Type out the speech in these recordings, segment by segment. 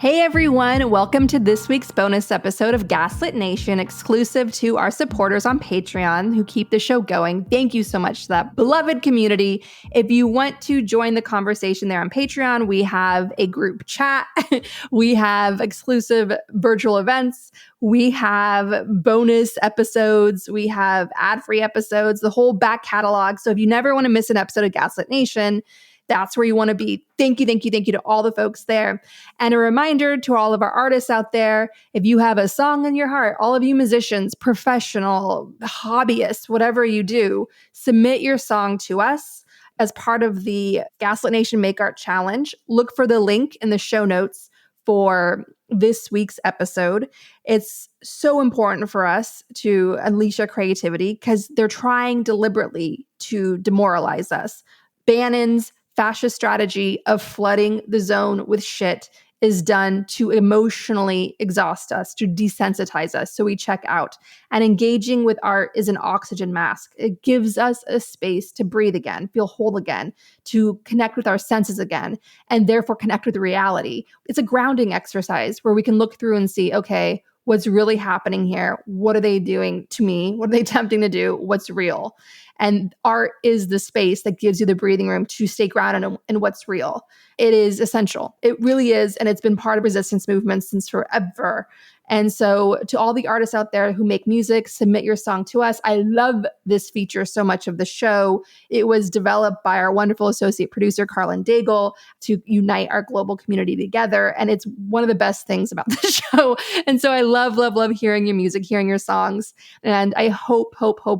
Hey everyone, welcome to this week's bonus episode of Gaslit Nation, exclusive to our supporters on Patreon who keep the show going. Thank you so much to that beloved community. If you want to join the conversation there on Patreon, we have a group chat, we have exclusive virtual events, we have bonus episodes, we have ad-free episodes, the whole back catalog. So if you never want to miss an episode of Gaslit Nation, that's where you want to be. Thank you to all the folks there. And a reminder to all of our artists out there, if you have a song in your heart, all of you musicians, professional, hobbyists, whatever you do, submit your song to us as part of the Gaslit Nation Make Art Challenge. Look for the link in the show notes for this week's episode. It's so important for us to unleash our creativity because they're trying deliberately to demoralize us. Bannon's fascist strategy of flooding the zone with shit is done to emotionally exhaust us, to desensitize us, so we check out. And engaging with art is an oxygen mask. It gives us a space to breathe again, feel whole again, to connect with our senses again, and therefore connect with reality. It's a grounding exercise where we can look through and see, okay, what's really happening here? What are they doing to me? What are they attempting to do? What's real? And art is the space that gives you the breathing room to stay grounded in what's real. It is essential. It really is. And it's been part of resistance movements since forever. And so to all the artists out there who make music, submit your song to us. I love this feature so much of the show. It was developed by our wonderful associate producer, Carlin Daigle, to unite our global community together. And it's one of the best things about the show. And so I love hearing your music, hearing your songs. And I hope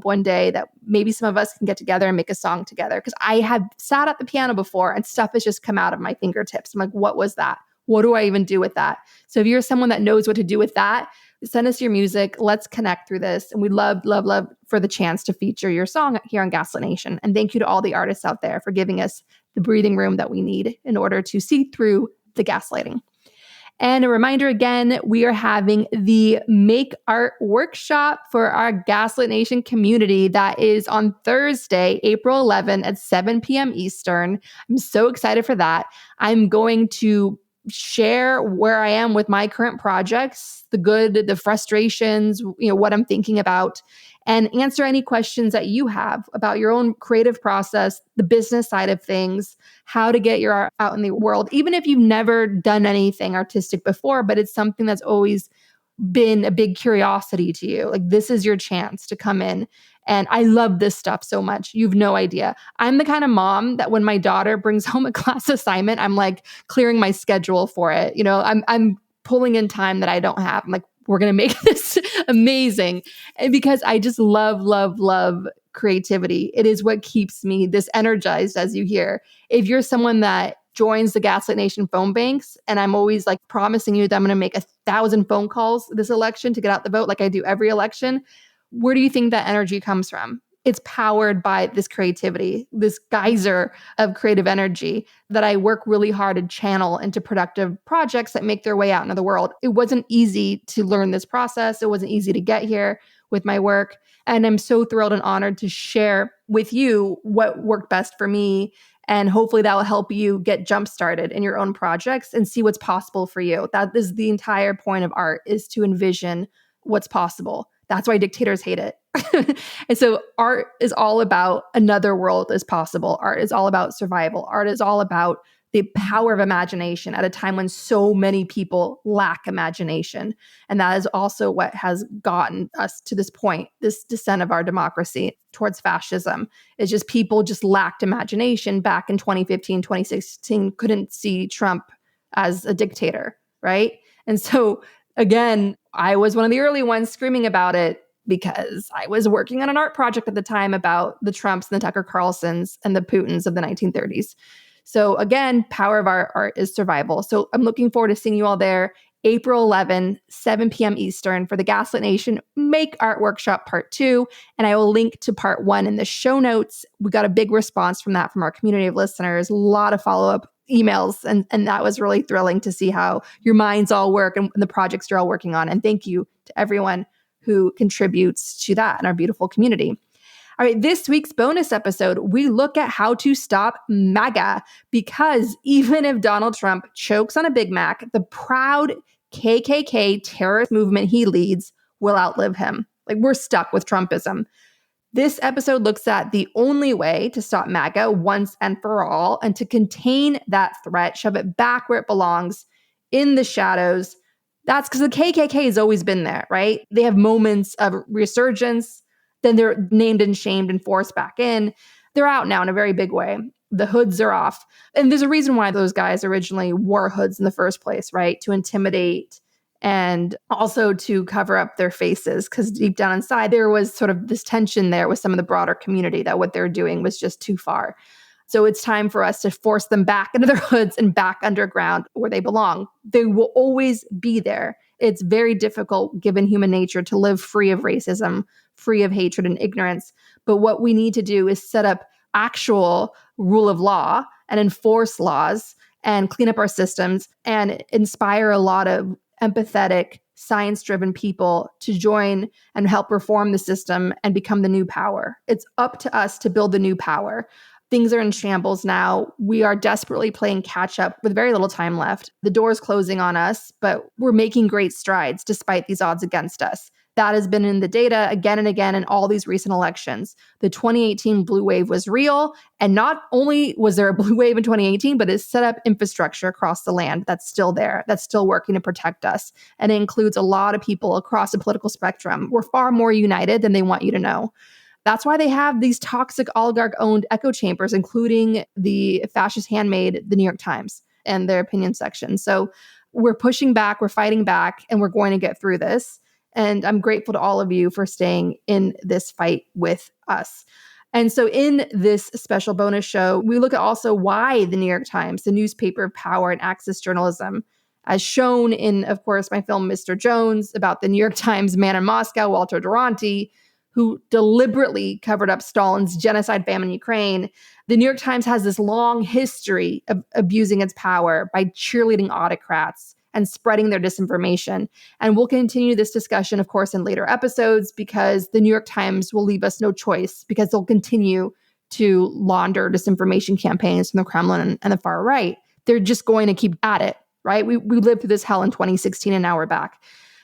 one day that maybe some of us can get together and make a song together. Because I have sat at the piano before and stuff has just come out of my fingertips. I'm like, what was that? What do I even do with that? So if you're someone that knows what to do with that, send us your music. Let's connect through this. And we'd love for the chance to feature your song here on Gaslit Nation. And thank you to all the artists out there for giving us the breathing room that we need in order to see through the gaslighting. And a reminder again, we are having the Make Art Workshop for our Gaslit Nation community. That is on Thursday, April 11 at 7 p.m. Eastern. I'm so excited for that. I'm going to share where I am with my current projects, the good, the frustrations, what I'm thinking about, and answer any questions that you have about your own creative process, the business side of things, how to get your art out in the world, even if you've never done anything artistic before, but it's something that's always been a big curiosity to you. Like, this is your chance to come in. And I love this stuff so much. You've no idea. I'm the kind of mom that when my daughter brings home a class assignment, I'm like clearing my schedule for it. I'm pulling in time that I don't have. I'm like, we're going to make this amazing. And because I just love creativity. It is what keeps me this energized, as you hear. If you're someone that joins the Gaslit Nation phone banks, and I'm always like promising you that I'm going to make 1,000 phone calls this election to get out the vote like I do every election, where do you think that energy comes from? It's powered by this creativity, this geyser of creative energy that I work really hard to channel into productive projects that make their way out into the world. It wasn't easy to learn this process. It wasn't easy to get here with my work. And I'm so thrilled and honored to share with you what worked best for me. And hopefully that will help you get jump-started in your own projects and see what's possible for you. That is the entire point of art, is to envision what's possible. That's why dictators hate it. And so art is all about another world is possible. Art is all about survival. Art is all about the power of imagination at a time when so many people lack imagination. And that is also what has gotten us to this point, this descent of our democracy towards fascism. It's just people just lacked imagination back in 2015, 2016, couldn't see Trump as a dictator, right? And so again, I was one of the early ones screaming about it because I was working on an art project at the time about the Trumps and the Tucker Carlsons and the Putins of the 1930s. So again, power of our art is survival. So I'm looking forward to seeing you all there, April 11, 7 p.m. Eastern for the Gaslit Nation Make Art Workshop Part 2. And I will link to Part 1 in the show notes. We got a big response from that from our community of listeners, a lot of follow-up emails. And that was really thrilling to see how your minds all work and the projects you're all working on. And thank you to everyone who contributes to that in our beautiful community. All right, this week's bonus episode, we look at how to stop MAGA, because even if Donald Trump chokes on a Big Mac, the proud KKK terrorist movement he leads will outlive him. Like, we're stuck with Trumpism. This episode looks at the only way to stop MAGA once and for all, and to contain that threat, shove it back where it belongs, in the shadows. That's because the KKK has always been there, right? They have moments of resurgence, then they're named and shamed and forced back in. They're out now in a very big way. The hoods are off. And there's a reason why those guys originally wore hoods in the first place, right? To intimidate and also to cover up their faces, because deep down inside, there was sort of this tension there with some of the broader community that what they're doing was just too far. So it's time for us to force them back into their hoods and back underground where they belong. They will always be there. It's very difficult, given human nature, to live free of racism, free of hatred and ignorance. But what we need to do is set up actual rule of law and enforce laws and clean up our systems and inspire a lot of empathetic, science-driven people to join and help reform the system and become the new power. It's up to us to build the new power. Things are in shambles now. We are desperately playing catch up with very little time left. The door's closing on us, but we're making great strides despite these odds against us. That has been in the data again and again in all these recent elections. The 2018 blue wave was real. And not only was there a blue wave in 2018, but it set up infrastructure across the land that's still there, that's still working to protect us. And it includes a lot of people across the political spectrum. We're far more united than they want you to know. That's why they have these toxic oligarch-owned echo chambers, including the fascist handmaid, the New York Times, and their opinion section. So we're pushing back, we're fighting back, and we're going to get through this. And I'm grateful to all of you for staying in this fight with us. And so in this special bonus show, we look at also why the New York Times, the newspaper of power and access journalism, as shown in, of course, my film, Mr. Jones, about the New York Times man in Moscow, Walter Duranty, who deliberately covered up Stalin's genocide famine in Ukraine. The New York Times has this long history of abusing its power by cheerleading autocrats and spreading their disinformation. And we'll continue this discussion, of course, in later episodes, because the New York Times will leave us no choice, because they'll continue to launder disinformation campaigns from the Kremlin and the far right. They're just going to keep at it, right? We lived through this hell in 2016, and now we're back.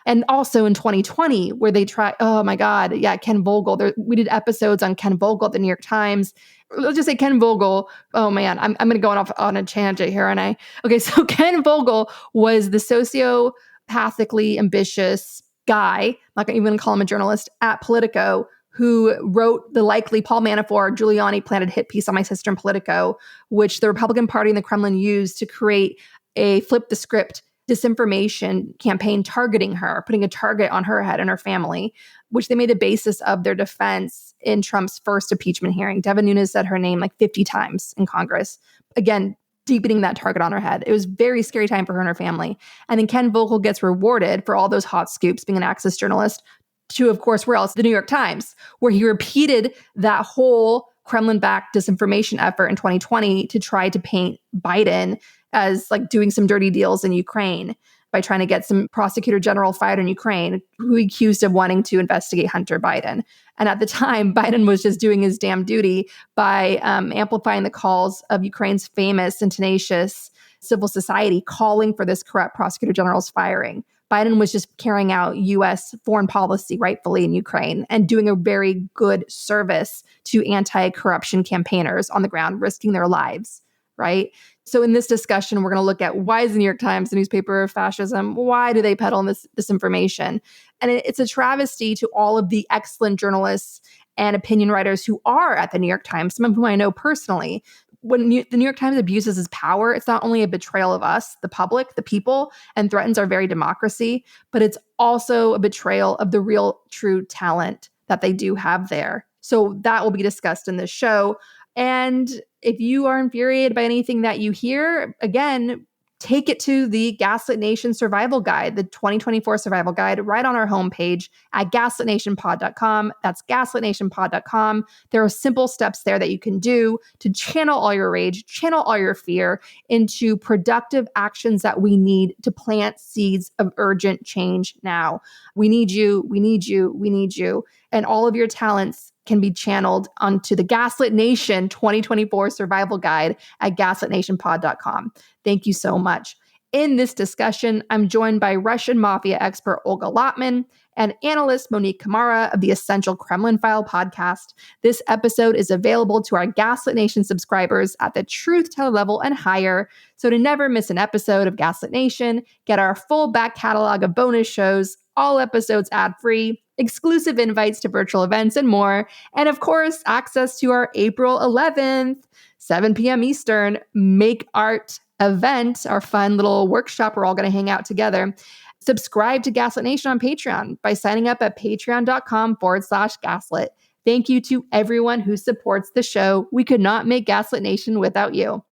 And also in 2020, where they try, oh my God, yeah, Ken Vogel. We did episodes on Ken Vogel at the New York Times. Let's just say Ken Vogel. Oh man, I'm going to go off on a tangent here, aren't I? Okay, so Ken Vogel was the sociopathically ambitious guy, I'm not even going to call him a journalist, at Politico, who wrote the likely Paul Manafort, Giuliani planted hit piece on my sister in Politico, which the Republican Party and the Kremlin used to create a flip the script disinformation campaign targeting her, putting a target on her head and her family, which they made the basis of their defense in Trump's first impeachment hearing. Devin Nunes said her name like 50 times in Congress. Again, deepening that target on her head. It was a very scary time for her and her family. And then Ken Vogel gets rewarded for all those hot scoops, being an access journalist, to, of course, where else? The New York Times, where he repeated that whole Kremlin-backed disinformation effort in 2020 to try to paint Biden as like doing some dirty deals in Ukraine by trying to get some prosecutor general fired in Ukraine, who he accused of wanting to investigate Hunter Biden. And at the time, Biden was just doing his damn duty by amplifying the calls of Ukraine's famous and tenacious civil society calling for this corrupt prosecutor general's firing. Biden was just carrying out U.S. foreign policy rightfully in Ukraine and doing a very good service to anti-corruption campaigners on the ground, risking their lives, right? So in this discussion, we're going to look at why is the New York Times the newspaper of fascism? Why do they peddle this disinformation? And it's a travesty to all of the excellent journalists and opinion writers who are at the New York Times, some of whom I know personally. When the New York Times abuses its power, it's not only a betrayal of us, the public, the people, and threatens our very democracy, but it's also a betrayal of the real, true talent that they do have there. So that will be discussed in this show. And if you are infuriated by anything that you hear, again, take it to the Gaslit Nation Survival Guide, the 2024 Survival Guide, right on our homepage at gaslitnationpod.com. That's gaslitnationpod.com. There are simple steps there that you can do to channel all your rage, channel all your fear into productive actions that we need to plant seeds of urgent change now. We need you, we need you, we need you. And all of your talents can be channeled onto the Gaslit Nation 2024 Survival Guide at gaslitnationpod.com. Thank you so much. In this discussion, I'm joined by Russian mafia expert Olga Lautman and analyst Monique Camarra of the Essential Kremlin File podcast. This episode is available to our Gaslit Nation subscribers at the Truth Teller level and higher. So to never miss an episode of Gaslit Nation, get our full back catalog of bonus shows, all episodes ad-free, exclusive invites to virtual events and more, and of course, access to our April 11th, 7 p.m. Eastern, Make Art event, our fun little workshop. We're all going to hang out together. Subscribe to Gaslit Nation on Patreon by signing up at patreon.com/gaslit. Thank you to everyone who supports the show. We could not make Gaslit Nation without you.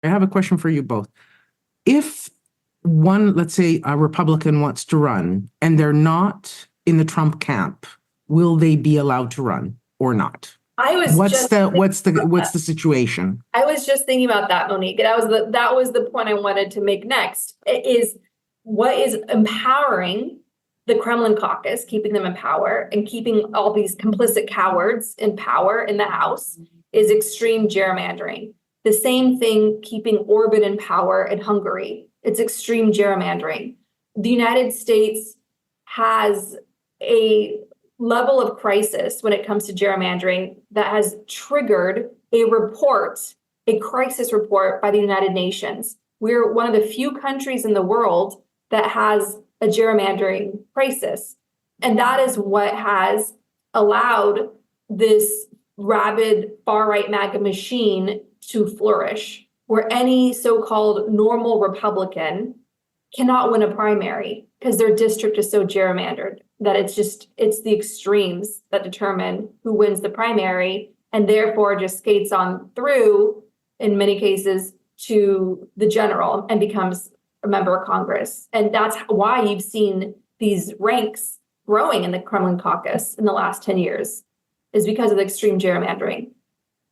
I have a question for you both. If one, let's say a Republican wants to run and they're not in the Trump camp, will they be allowed to run or not? What's the situation? I was just thinking about that, Monique. And that was the point I wanted to make next. What is empowering the Kremlin caucus, keeping them in power and keeping all these complicit cowards in power in the House is extreme gerrymandering. The same thing keeping Orban in power in Hungary. It's extreme gerrymandering. The United States has a level of crisis when it comes to gerrymandering that has triggered a crisis report by the United Nations. We're one of the few countries in the world that has a gerrymandering crisis. And that is what has allowed this rabid far-right MAGA machine to flourish, where any so-called normal Republican cannot win a primary because their district is so gerrymandered that it's the extremes that determine who wins the primary and therefore just skates on through, in many cases, to the general and becomes a member of Congress. And that's why you've seen these ranks growing in the Kremlin caucus in the last 10 years, is because of the extreme gerrymandering.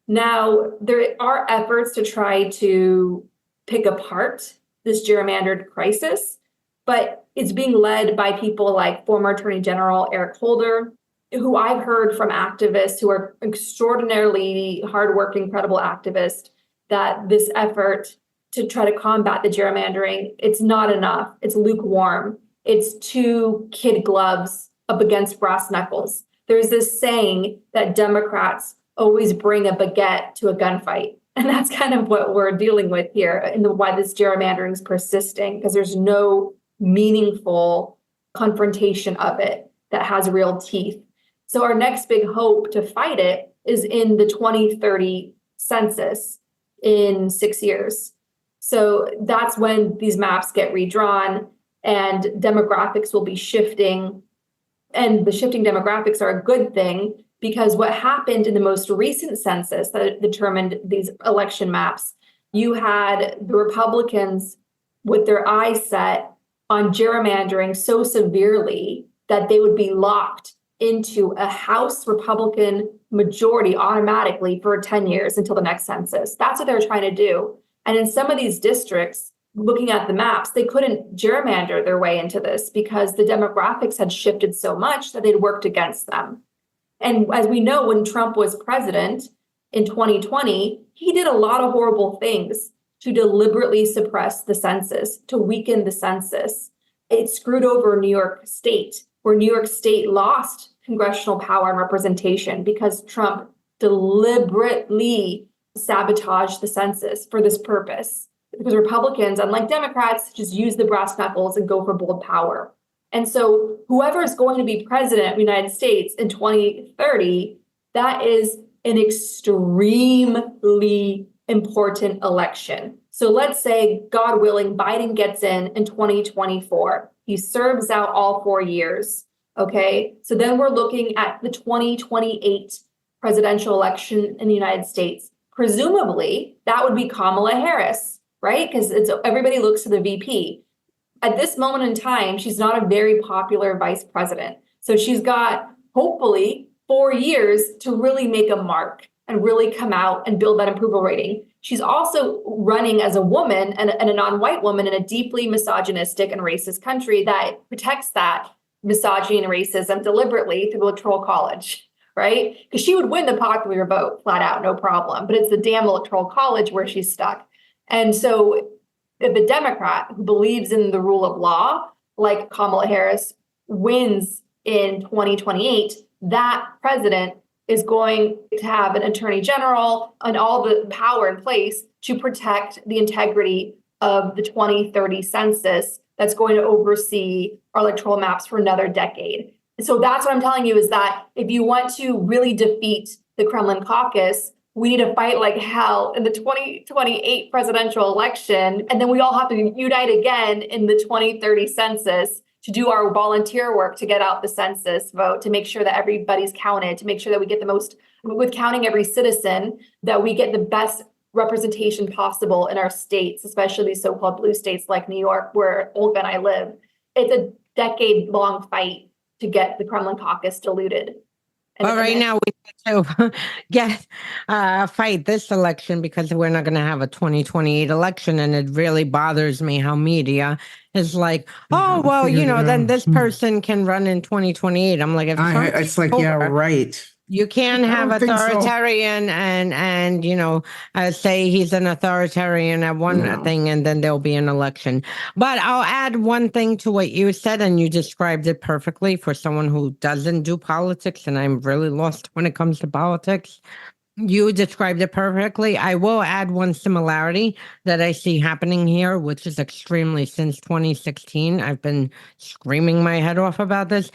Now, there are efforts to try to pick apart this gerrymandered crisis, but it's being led by people like former Attorney General Eric Holder, who I've heard from activists who are extraordinarily hardworking, credible activists, that this effort to try to combat the gerrymandering, it's not enough. It's lukewarm. It's two kid gloves up against brass knuckles. There's this saying that Democrats always bring a baguette to a gunfight. And that's kind of what we're dealing with here and why this gerrymandering is persisting, because there's no meaningful confrontation of it that has real teeth. So our next big hope to fight it is in the 2030 census in 6 years. So that's when these maps get redrawn and demographics will be shifting. And the shifting demographics are a good thing, because what happened in the most recent census that determined these election maps, you had the Republicans with their eyes set on gerrymandering so severely that they would be locked into a House Republican majority automatically for 10 years until the next census. That's what they're trying to do. And in some of these districts, looking at the maps, they couldn't gerrymander their way into this because the demographics had shifted so much that they'd worked against them. And as we know, when Trump was president in 2020, he did a lot of horrible things to deliberately suppress the census, to weaken the census. It screwed over New York State, where New York State lost congressional power and representation because Trump deliberately sabotaged the census for this purpose. Because Republicans, unlike Democrats, just use the brass knuckles and go for bold power. And so whoever is going to be president of the United States in 2030, that is an extremely important election. So let's say, God willing, Biden gets in 2024. He serves out all 4 years. Okay, so then we're looking at the 2028 presidential election in the United States. Presumably, that would be Kamala Harris, right? Because everybody looks to the VP. At this moment in time, she's not a very popular vice president. So she's got, hopefully, 4 years to really make a mark and really come out and build that approval rating. She's also running as a woman and a non-white woman in a deeply misogynistic and racist country that protects that misogyny and racism deliberately through the Electoral College, right? Because she would win the popular vote flat out, no problem. But it's the damn electoral college where she's stuck. And so if a Democrat who believes in the rule of law, like Kamala Harris, wins in 2028, that president is going to have an attorney general and all the power in place to protect the integrity of the 2030 census that's going to oversee our electoral maps for another decade. So that's what I'm telling you, is that if you want to really defeat the Kremlin caucus, we need to fight like hell in the 2028 presidential election. And then we all have to unite again in the 2030 census to do our volunteer work to get out the census vote, to make sure that everybody's counted, to make sure that we get the most, with counting every citizen, that we get the best representation possible in our states, especially these so-called blue states like New York, where Olga and I live. It's a decade-long fight to get the Kremlin caucus diluted. But right now we need to fight this election because we're not going to have a 2028 election. And it really bothers me how media is like, oh, well, then this person can run in 2028. I'm like, it's like, yeah, right. You can have authoritarian and say he's an authoritarian at one thing, and then there'll be an election. But I'll add one thing to what you said, and you described it perfectly for someone who doesn't do politics, and I'm really lost when it comes to politics. You described it perfectly. I will add one similarity that I see happening here, which is extremely, since 2016, I've been screaming my head off about this,